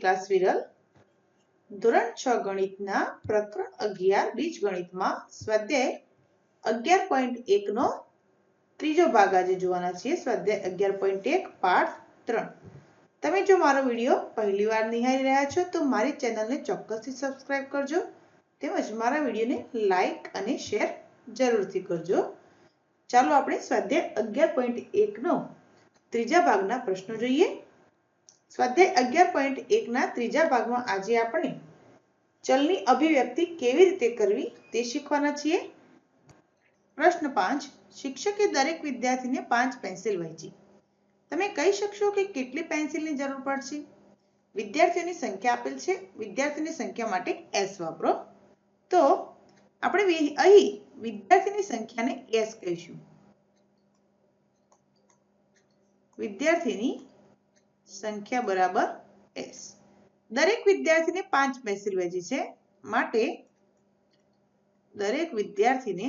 વિકાસ વિરલ ધોરણ 6 ગણિતના પ્રકરણ 11 બીજગણિતમાં સ્વાધ્યાય 11.1 નો ત્રીજો ભાગ આજે જોવાના છીએ. સ્વાધ્યાય 11.1 પાઠ 3. તમે જો મારો વિડીયો પહેલી વાર નિહાળી રહ્યા છો તો મારી ચેનલને ચોક્કસથી સબસ્ક્રાઇબ કરજો તેમજ મારા વિડીયોને લાઈક અને શેર જરૂરથી કરજો. ચાલો આપણે સ્વાધ્યાય 11.1 નો ત્રીજા ભાગના પ્રશ્નો જોઈએ. સ્વાધ્યાય 11.1 ના ત્રીજા ભાગમાં આજે આપણે ચલની અભિવ્યક્તિ કેવી રીતે કરવી તે શીખવાના છીએ. પ્રશ્ન 5. શિક્ષકે દરેક વિદ્યાર્થીને 5 પેન્સિલ વહેંચી. તમે કહી શકશો કે કેટલી પેન્સિલની જરૂર પડશે? વિદ્યાર્થીઓની સંખ્યા આપેલ છે. વિદ્યાર્થીની સંખ્યા માટે S વાપરો. તો આપણે અહીં વિદ્યાર્થીની સંખ્યાને S કહીશું. વિદ્યાર્થીની સંખ્યા બરાબર S. દરેક વિદ્યાર્થીને 5 પેન્સિલ વહેંચી છે માટે દરેક વિદ્યાર્થીને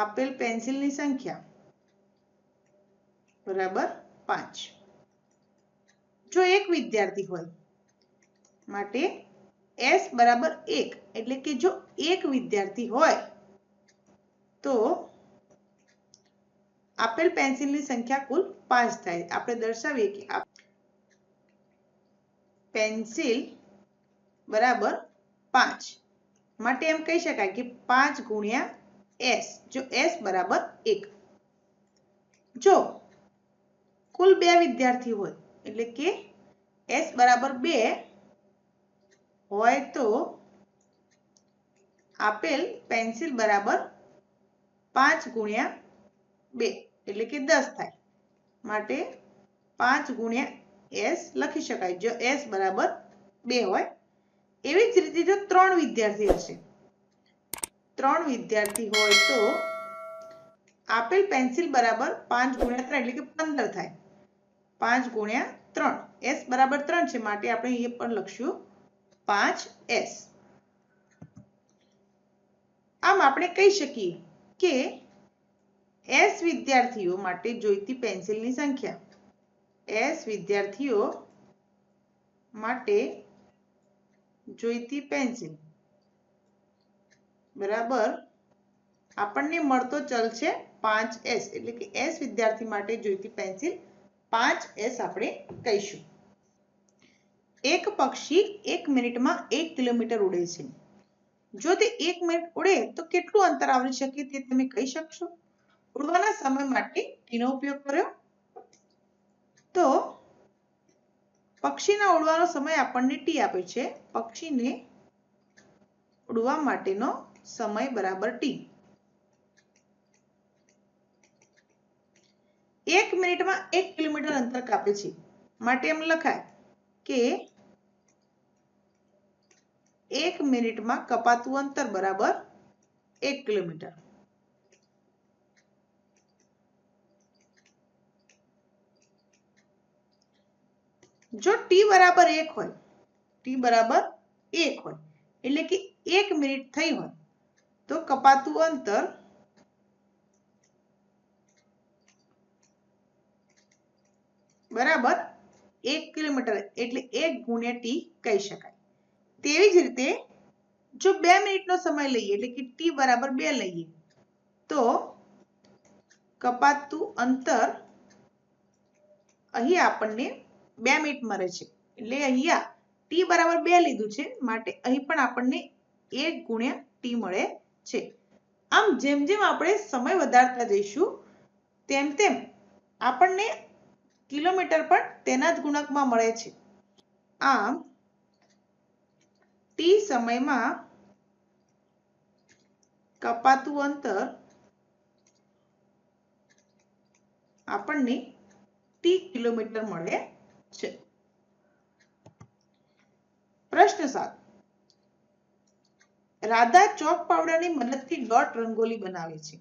આપેલ પેન્સિલની સંખ્યા બરાબર 5. જો એક વિદ્યાર્થી હોય માટે S બરાબર 1 એટલે કે જો એક વિદ્યાર્થી હોય તો આપેલ પેન્સિલની સંખ્યા કુલ 5 થાય. આપણે દર્શાવીએ કે પેન્સિલ બરાબર 5 માટે એમ કહી શકાય કે 5 ગુણ્યા S. જો S બરાબર 1. જો કુલ 2 વિદ્યાર્થી હોય એટલે કે S બરાબર 2 હોય તો આપેલ પેન્સિલ બરાબર 5 ગુણ્યા 2 એટલે કે 10 થાય. માટે 5 ગુણ્યા S લખી શકાય જો S બરાબર 2 હોય. એવી જ રીતે જો 3 વિદ્યાર્થી હશે, 3 વિદ્યાર્થી હોય તો આપેલ પેન્સિલ બરાબર 5 ગુણ્યા 3 એટલે કે 15 થાય. 5 ગુણ્યા 3 S બરાબર 3 છે માટે આપણે અહીંયા પણ લખશું 5S. આમ આપણે કહી શકીએ કે S વિદ્યાર્થીઓ માટે જોઈતી પેન્સિલની સંખ્યા S વિદ્યાર્થીઓ માટે જોઈતી પેન્સિલ બરાબર આપણને મળતો ચલ છે 5S એટલે કે S વિદ્યાર્થી માટે જોઈતી પેન્સિલ 5S આપણે કહીશું. એક પક્ષી 1 મિનિટમાં 1 કિલોમીટર ઉડે છે. જો તે 1 મિનિટ ઉડે તો કેટલું અંતર આવરી શકે તે તમે કહી શકશો? ઉડવાના સમય માટે T નો ઉપયોગ કર્યો. તો પક્ષીના ઉડવાનો સમય આપણને T આપે છે. પક્ષીને ઉડવા માટેનો સમય બરાબર T. 1 મિનિટમાં 1 કિલોમીટર અંતર કાપે છે માટે એમ લખાય કે 1 મિનિટમાં કપાતું અંતર બરાબર 1 કિલોમીટર. જો T બરાબર 1 હોય, T બરાબર 1 હોય એટલે કે 1 મિનિટ થઈ હોય તો કપાતું અંતર બરાબર 1 કિલોમીટર એટલે 1 ગુણ્યા T કહી શકાય. તેવી જ રીતે જો 2 મિનિટનો સમય લઈએ એટલે કે T બરાબર 2 લઈએ તો કપાતું અંતર અહીં આપણને 2 મિનિટ મળે છે એટલે અહીંયા T બરાબર 2 લીધું છે માટે અહીં પણ આપણને 1 ગુણ્યા T મળે છે. આમ જેમ જેમ આપણે સમય વધારતા જઈશું તેમ તેમ આપણને કિલોમીટર પણ તેના જ ગુણકમાં મળે છે. આમ T સમયમાં કપાતું અંતર આપણને T કિલોમીટર મળે છે. પ્રશ્ન 7. રાધા ચોક પાવડરની મદદથી ડોટ રંગોલી બનાવે છે.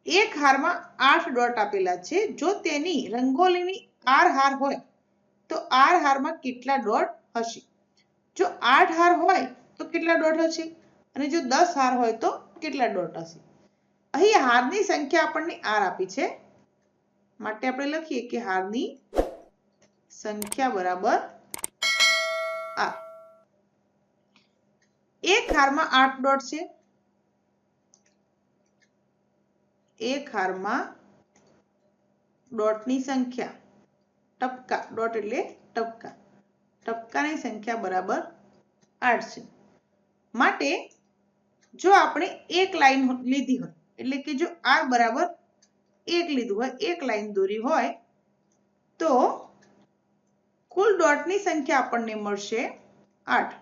એક હારમાં 8 ડોટ આપેલા છે. જો તેની રંગોલીની R હાર હોય તો R હારમાં કેટલા ડોટ હશે? જો 8 હાર હોય તો કેટલા ડોટ હશે અને જો 10 હાર હોય તો કેટલા ડોટ હશે? અહીં હારની સંખ્યા આપણને R આપી છે માટે આપણે લખીએ કે હારની સંખ્યા બરાબર આ. એક હારમાં 8 ડોટ છે. એક હારમાં ડોટની સંખ્યા, ટપકા, ડોટ એટલે ટપકા, ટપકાની સંખ્યા બરાબર 8 છે. માટે જો આપણે એક લાઈન લીધી હોય, એટલે કે જો r બરાબર 1 લીધું હોય, એક લાઈન દોરી હોય, તો કુલ ડોટની સંખ્યા આપણને મળશે 8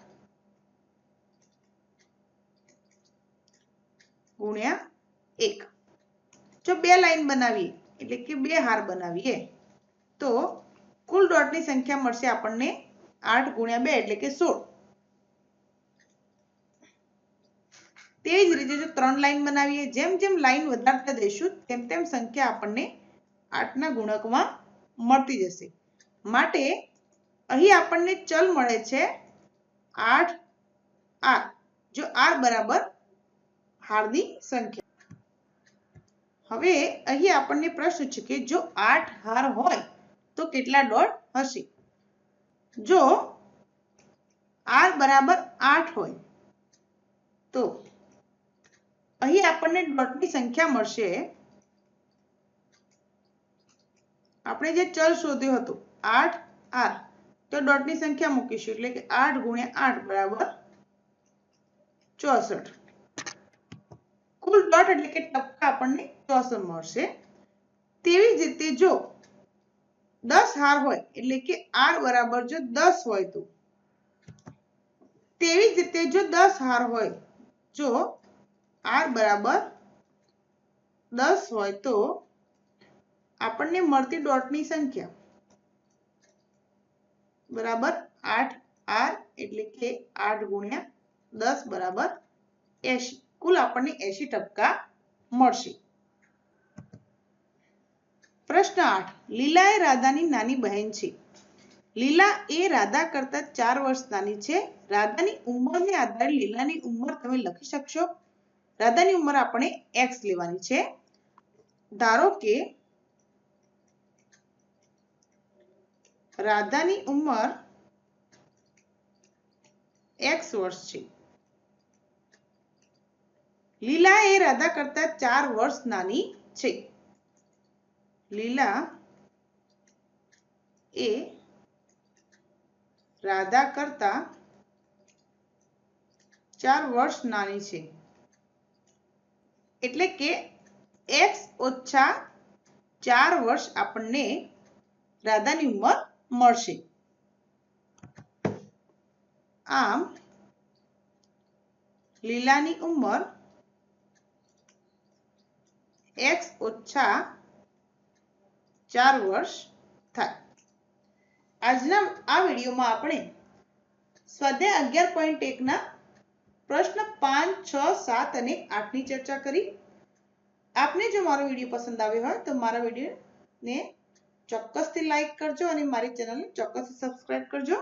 ગુણ્યા 1. જો બે લાઈન બનાવીએ, એટલે કે બે હાર બનાવીએ, તો કુલ ડોટની સંખ્યા મળશે આપણને 8 ગુણ્યા 2 એટલે કે 16. તેવી જ રીતે જો 3 લાઈન બનાવીએ, જેમ જેમ લાઈન વધારતા જઈશું તેમ તેમ સંખ્યા આપણને 8 ના ગુણકમાં મળતી જશે. માટે અહીં આપણને ચલ મળે છે 8 r. જો r બરાબર હારની સંખ્યા. હવે અહીં આપણને પ્રશ્ન છે કે જો 8 હાર હોય તો કેટલા ડોટ હશે? જો r બરાબર 8 હોય તો અહીં આપણને ડોટની સંખ્યા મળશે. આપણે જે ચલ શોધ્યો હતો 8r, તો ડોટની સંખ્યા મૂકીશું, એટલે કે 8 ગુણ્યા 8 બરાબર 64. કુલ ડોટ એટલે કે ટપકા આપણને 64 મળશે. તેવી જ રીતે જો 10 હાર હોય, એટલે કે r બરાબર જો 10 હોય તો, તેવી જ રીતે જો 10 હાર હોય, જો r બરાબર 10 હોય તો આપણને મળતી ડોટની સંખ્યા બરાબર 8r, એટલે કે 8 ગુણ્યા 10 બરાબર 80. કુલ આપણને 80 ટપકા મળશે. પ્રશ્ન 8. લીલા એ રાધાની નાની બહેન છે. લીલા એ રાધા કરતા 4 વર્ષ નાની છે. રાધાની ઉંમરને આધારે લીલાની ઉંમર તમે લખી શકશો. રાધાની ઉંમર આપણે x લેવાની છે. ધારો કે રાધાની ઉંમર x વર્ષ છે. લીલા એ રાધા કરતા 4 વર્ષ નાની છે. લીલા એ રાધા કરતા 4 વર્ષ નાની છે. એટલે કે x ઓછા 4 વર્ષ આપણને રાધાની ઉંમર મળશે. આમ લીલાની ઉંમર x ઓછા 4 વર્ષ થાય. આજના આ વિડીયોમાં આપણે સ્વાધ્યાય 11.1 ના પ્રશ્ન 5, 6, 7 અને 8 ની ચર્ચા કરી. આપને જો મારો વિડીયો પસંદ આવ્યો હોય તો મારા વિડીયોને ચોક્કસથી લાઈક કરજો અને મારી ચેનલને ચોક્કસથી સબસ્ક્રાઇબ કરજો.